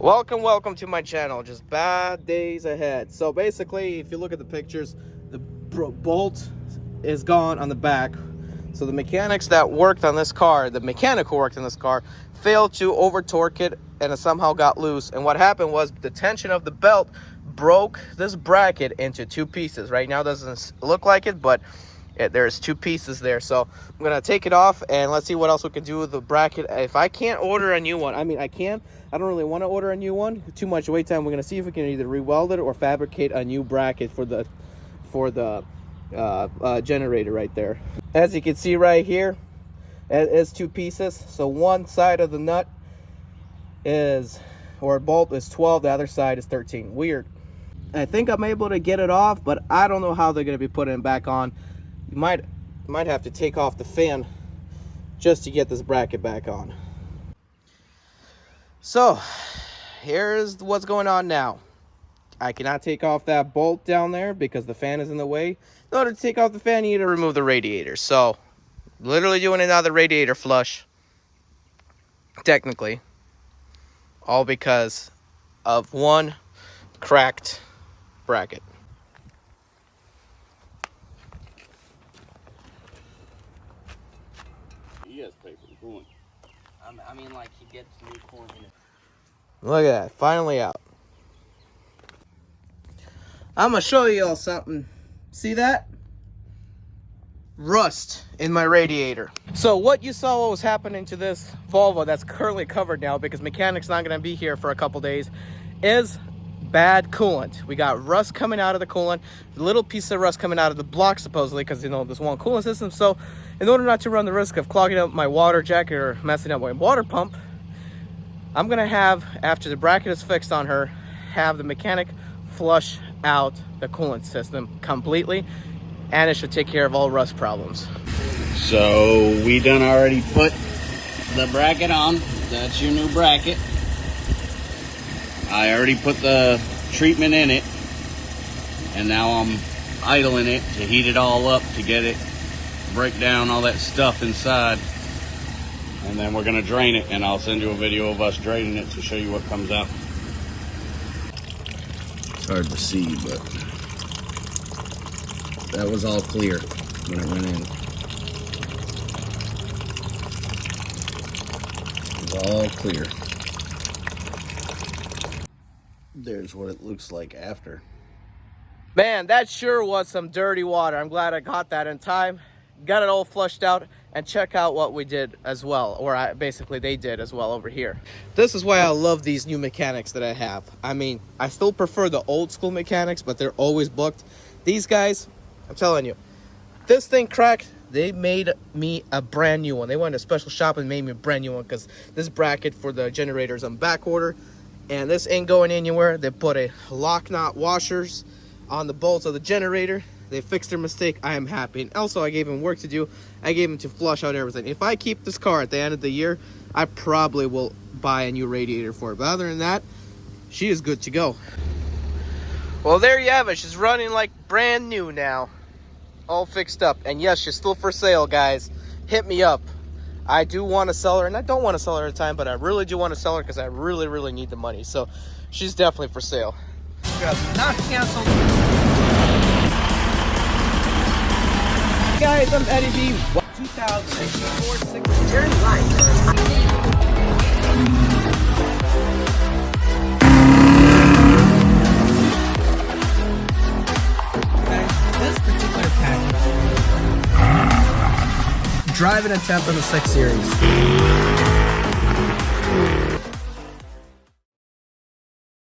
Welcome to my channel. Just bad days ahead. So basically, if you look at the pictures, the bolt is gone on the back. So the mechanics that worked on this car, the mechanic who worked on this car, failed to over torque it, and it somehow got loose. And what happened was the tension of the belt broke this bracket into two pieces. Right now it doesn't look like it, but there's two pieces there. So I'm gonna take it off and let's see what else we can do with the bracket. If I can't order a new one, I mean, I don't really want to order a new one, too much wait time. We're gonna see if we can either re-weld it or fabricate a new bracket for the generator right there. As you can see right here, it is two pieces. So one side of the nut bolt is 12, the other side is 13. Weird. I think I'm able to get it off, but I don't know how they're going to be putting it back on. You might have to take off the fan just to get this bracket back on. So here's what's going on now. I cannot take off that bolt down there because the fan is in the way. In order to take off the fan, you need to remove the radiator. So literally doing another radiator flush, technically, all because of one cracked bracket. He has paper coolant. I mean, like, he gets new coolant in it. Look at that, finally out. I'm gonna show you all something. See that? Rust in my radiator. So what you saw what was happening to this Volvo that's currently covered now because mechanic's not gonna be here for a couple days is bad coolant. We got rust coming out of the coolant, a little piece of rust coming out of the block supposedly because, you know, this one coolant system. So in order not to run the risk of clogging up my water jacket or messing up my water pump, I'm gonna have, after the bracket is fixed on her, have the mechanic flush out the coolant system completely, and it should take care of all rust problems. So we done already put the bracket on. That's your new bracket. I already put the treatment in it, and now I'm idling it to heat it all up to get it, break down all that stuff inside, and then we're gonna drain it, and I'll send you a video of us draining it to show you what comes out. It's hard to see, but that was all clear when it went in. It was all clear. There's what it looks like after. Man, that sure was some dirty water. I'm glad I got that in time, got it all flushed out, and check out what we did as well, or basically they did as well over here. This is why I love these new mechanics that I have. I mean, I still prefer the old school mechanics, but they're always booked. These guys, I'm telling you, this thing cracked, they made me a brand new one. They went to a special shop and made me a brand new one because this bracket for the generator is on back order, and this ain't going anywhere. They put a lock nut washers on the bolts of the generator. They fixed their mistake. I am happy. And also, I gave him work to do. I gave him to flush out everything. If I keep this car at the end of the year, I probably will buy a new radiator for it. But other than that, she is good to go. Well, there you have it. She's running like brand new now. All fixed up. And yes, she's still for sale, guys. Hit me up. I do want to sell her, and I don't want to sell her at a time, but I really do want to sell her because I really, really need the money. So she's definitely for sale. Not canceled. Guys, I'm Eddie B. 2004 Turn right. This particular package, driving a temp in the 6 Series.